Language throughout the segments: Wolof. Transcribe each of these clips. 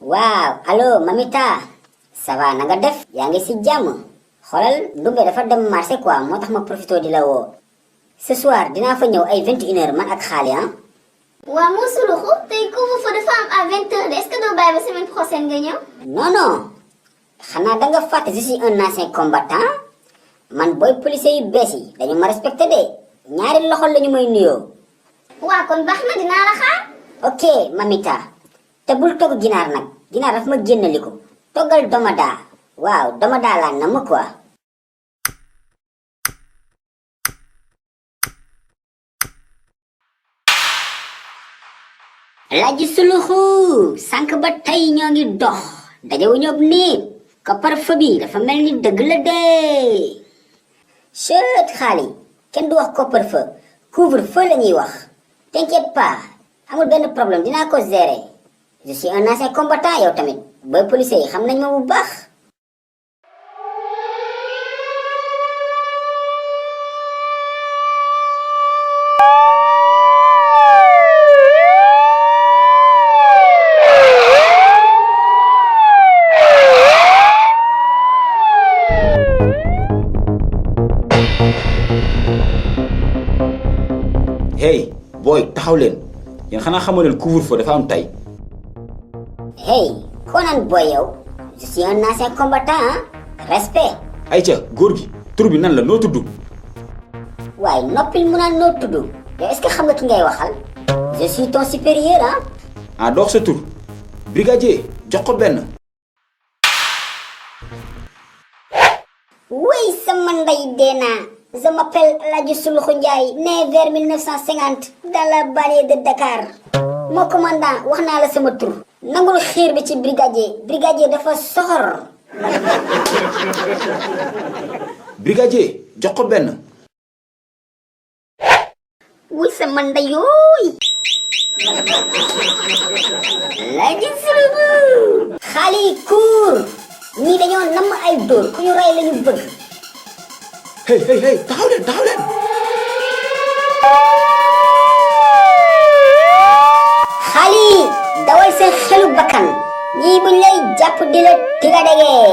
waaw allo Mamita ça va na nga def yaa ngi si jàmm xoolal Dumbe dafa dem marché quoi moo tax ma profité di la woo ce soir dinaa fa ñëw ay 21h man ak xaali ah. waa moo suluxu tey couvre-feu dafa am à 20h de est-ce que doo bàyyi ba semaine prochaine nga ñëw. non non xanaa da nga fàtte je suis un ancien combattant man booy policier yu bees yi dañu ma respecté de ñaari loxo la ñu may nuyoo. waa kon baax na dinaa la xaar. ok Mamita te bul togg ginaar nag ginaar daf ma génnali ko toggal domada waaw domada laa na ma quoi. Alaaji Suluxu sànq ba tey ñoo ngi dox dajewuñu ab nit couvre-feu bi dafa mel ni dëgg la dee. chut xaali kenn du wax couvre-feu la ñuy wax t'inquiète pas amul benn problème dinaa ko gérer je suis un ancien combattant yow tamit booy policier yi xam nañ ma bu baax. hey boy taxaw leen yéen xanaa xamoo leen couvre-feu dafa am tey. hey koo naan booy yow je suis un ancien combattant ah respect. ayca góor gi tur bi nan la noo tudd. waaye noppil mu naan noo tudd yow est-ce que xam nga ki ngay waxal je suis ton supérieur ah. ah dox sa tur brigadier jox ko benn. oui sama ndey dee naa. Je m'appelle Alaaji Suluxu Njaay né vers 1950 dans la banlieue de Dakar. Mon commandant wax naa la sama tur. nangul xiir bi ci brigadier dafa soxor. brigadier jox ko benn. wuy sama ndeyooy. Alaaji Suluxu. xaali kuur. ñii dañoo namm ay dóor ku ñu rey lañu bëgg. hey taxaw leen. xaali dawal seen xelu bakkan ñii buñ lay jàpp di la tiga degee.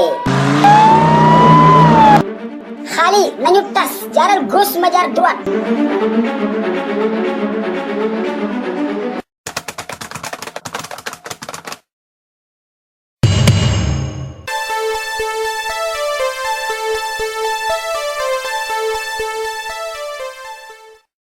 xaali nañu tas jaaral gauche ma jaar droite.